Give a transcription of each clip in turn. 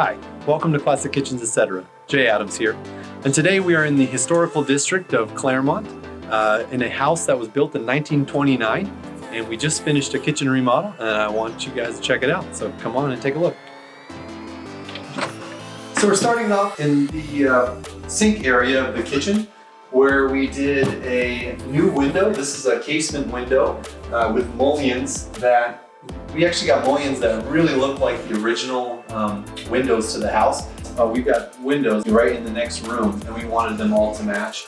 Hi, welcome to Classic Kitchens, etc. Jay Adams here. And today we are in the historical district of Claremont in a house that was built in 1929. And we just finished a kitchen remodel and I want you guys to check it out. So come on and take a look. So we're starting off in the sink area of the kitchen where we did a new window. This is a casement window with mullions that we actually got mullions that really look like the original windows to the house. We've got windows right in the next room and we wanted them all to match.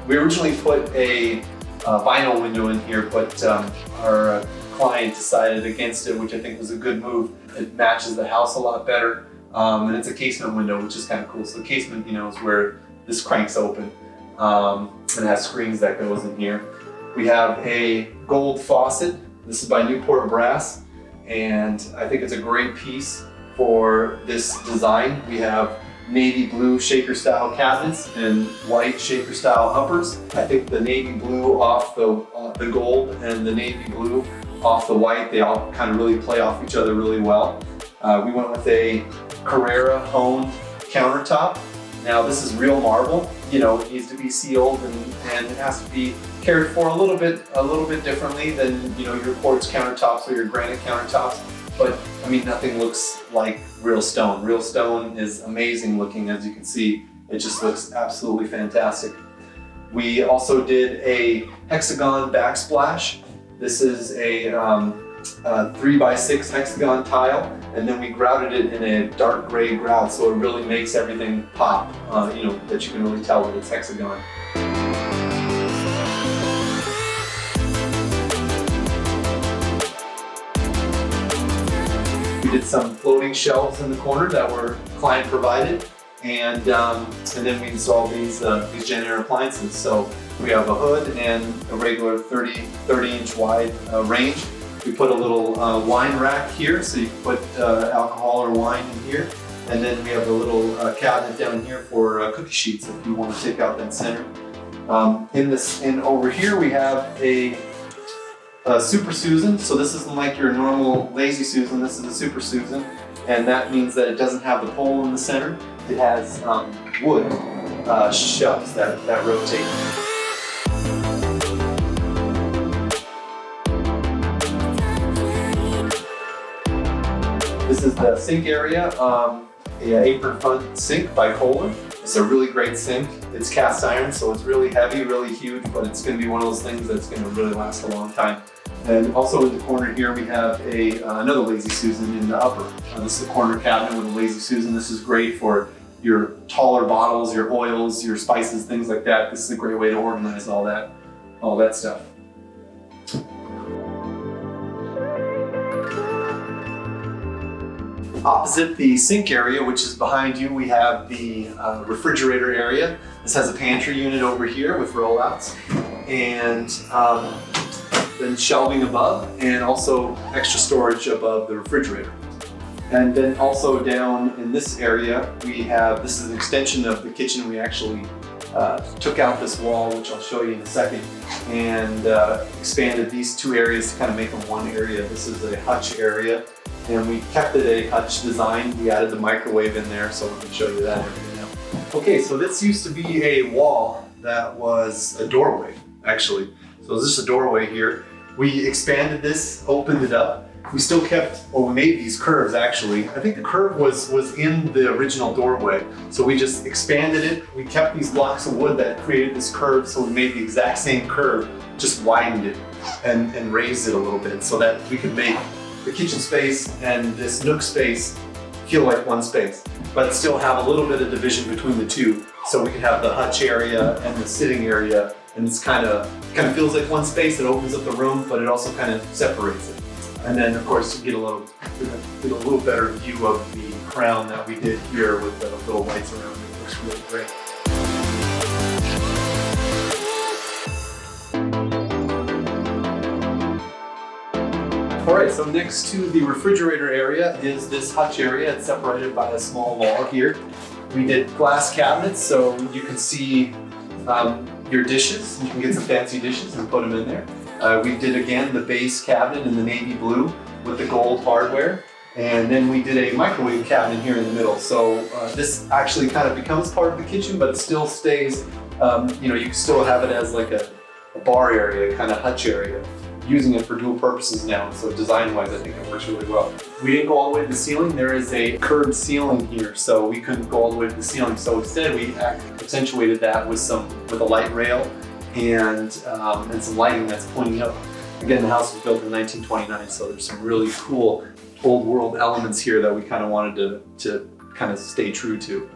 We originally put a vinyl window in here, but our client decided against it, which I think was a good move. It matches the house a lot better. And it's a casement window, which is kind of cool. So the casement, is where this cranks open and has screens that goes in here. We have a gold faucet. This is by Newport Brass, and I think it's a great piece for this design. We have navy blue shaker style cabinets and white shaker style uppers. I think the navy blue off the gold and the navy blue off the white, they all kind of really play off each other really well. We went with a Carrara honed countertop. Now this is real marble, it needs to be sealed and it has to be cared for a little bit differently than your quartz countertops or your granite countertops. But I mean, nothing looks like real stone. Real stone is amazing looking, as you can see. It just looks absolutely fantastic. We also did a Hexagon Backsplash. This is a 3x6 hexagon tile, and then we grouted it in a dark gray grout, so it really makes everything pop, that you can really tell that it's hexagon. We did some floating shelves in the corner that were client provided, and then we installed these Genair appliances. So we have a hood and a regular 30-inch wide range. We put a little wine rack here, so you can put alcohol or wine in here. And then we have a little cabinet down here for cookie sheets if you want to take out that center. And over here we have a Super Susan. So this isn't like your normal Lazy Susan, this is a Super Susan. And that means that it doesn't have the pole in the center. It has wood shelves that rotate. This is the sink area, the apron front sink by Kohler. It's a really great sink. It's cast iron, so it's really heavy, really huge, but it's going to be one of those things that's going to really last a long time. And also in the corner here, we have another Lazy Susan in the upper. This is a corner cabinet with a Lazy Susan. This is great for your taller bottles, your oils, your spices, things like that. This is a great way to organize all that stuff. Opposite the sink area, which is behind you, we have the refrigerator area. This has a pantry unit over here with rollouts, and then shelving above, and also extra storage above the refrigerator. And then also down in this area, this is an extension of the kitchen. We actually took out this wall, which I'll show you in a second, and expanded these two areas to kind of make them one area. This is a hutch area, and we kept it a hutch design. We added the microwave in there, so we can show you that area now. Okay, so this used to be a wall that was a doorway, actually. So this is a doorway here. We expanded this, opened it up. We still kept, we made these curves actually. I think the curve was in the original doorway. So we just expanded it. We kept these blocks of wood that created this curve, so we made the exact same curve, just widened it and raised it a little bit so that we could make the kitchen space and this nook space feel like one space, but still have a little bit of division between the two. So we could have the hutch area and the sitting area, and it's kind of feels like one space. It opens up the room, but it also kind of separates it. And then of course you get a little better view of the crown that we did here with the little lights around it. It looks really great. All right, so next to the refrigerator area is this hutch area. It's separated by a small wall here. We did glass cabinets, so you can see your dishes. You can get some fancy dishes and put them in there. We did again the base cabinet in the navy blue with the gold hardware. And then we did a microwave cabinet here in the middle. So this actually kind of becomes part of the kitchen, but it still stays, you know, you can still have it as like a bar area, kind of hutch area. Using it for dual purposes now, so design-wise, I think it works really well. We didn't go all the way to the ceiling. There is a curved ceiling here, so we couldn't go all the way to the ceiling. So instead, we accentuated that with a light rail and some lighting that's pointing up. Again, the house was built in 1929, so there's some really cool old world elements here that we kind of wanted to kind of stay true to.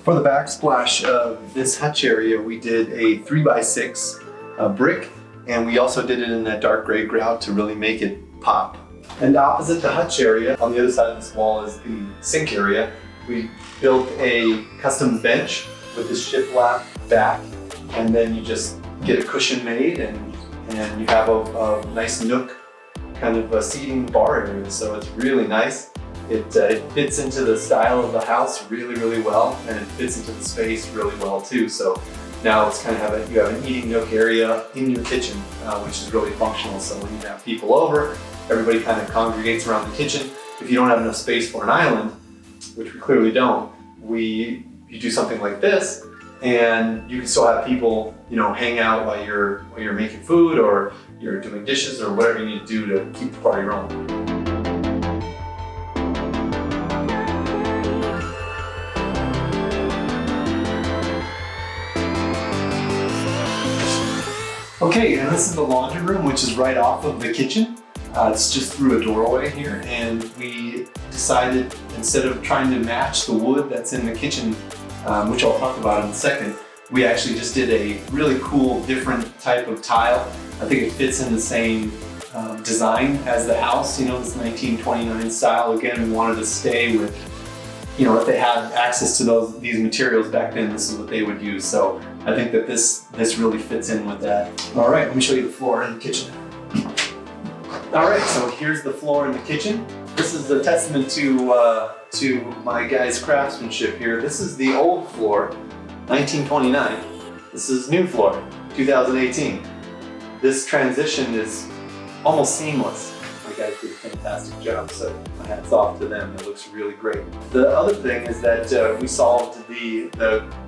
For the backsplash of this hutch area, we did a 3x6 brick. And we also did it in that dark gray grout to really make it pop. And opposite the hutch area, on the other side of this wall is the sink area. We built a custom bench with this shiplap back, and then you just get a cushion made and you have a nice nook kind of a seating bar area. So it's really nice. It fits into the style of the house really, really well, and it fits into the space really well too. So now it's kind of you have an eating nook area in your kitchen, which is really functional. So when you have people over, everybody kind of congregates around the kitchen. If you don't have enough space for an island, which we clearly don't, you do something like this, and you can still have people, you know, hang out while you're making food or you're doing dishes or whatever you need to do to keep the party rolling. Okay, and this is the laundry room, which is right off of the kitchen. It's just through a doorway here, and we decided, instead of trying to match the wood that's in the kitchen, which I'll talk about in a second, we actually just did a really cool, different type of tile. I think it fits in the same design as the house, you know, this 1929 style. Again, we wanted to stay with, you know, if they had access to these materials back then, this is what they would use. So I think that this really fits in with that. All right, let me show you the floor in the kitchen. All right, so here's the floor in the kitchen. This is a testament to my guy's craftsmanship here. This is the old floor, 1929. This is new floor, 2018. This transition is almost seamless. My guys did a fantastic job, so my hat's off to them. It looks really great. The other thing is that we solved the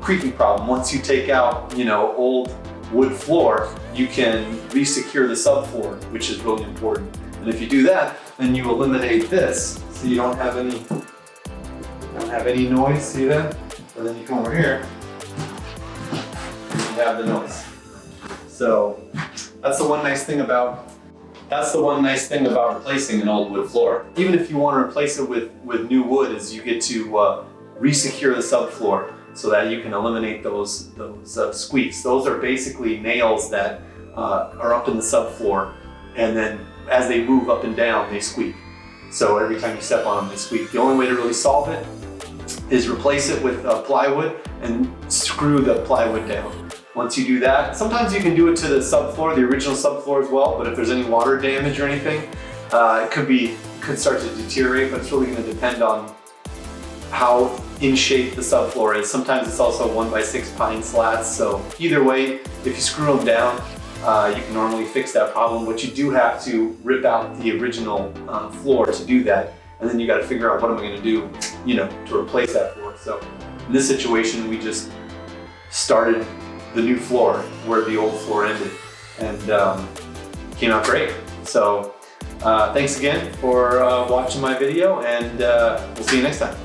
creaking problem. Once you take out, you know, old wood floor, you can re-secure the subfloor, which is really important. And if you do that, then you eliminate this, so you don't have any noise. See that? And then you come over here, you have the noise. So that's the one nice thing about replacing an old wood floor. Even if you want to replace it with new wood, is you get to re-secure the subfloor so that you can eliminate those squeaks. Those are basically nails that are up in the subfloor, and then as they move up and down, they squeak. So every time you step on them, they squeak. The only way to really solve it is replace it with plywood and screw the plywood down. Once you do that, sometimes you can do it to the subfloor, the original subfloor as well, but if there's any water damage or anything, it could start to deteriorate, but it's really going to depend on how in shape the subfloor is. Sometimes it's also 1x6 pine slats, so either way, if you screw them down, you can normally fix that problem, but you do have to rip out the original floor to do that, and then you got to figure out what am I going to do, you know, to replace that floor. So in this situation, we just started the new floor where the old floor ended, and came out great. So thanks again for watching my video, and we'll see you next time.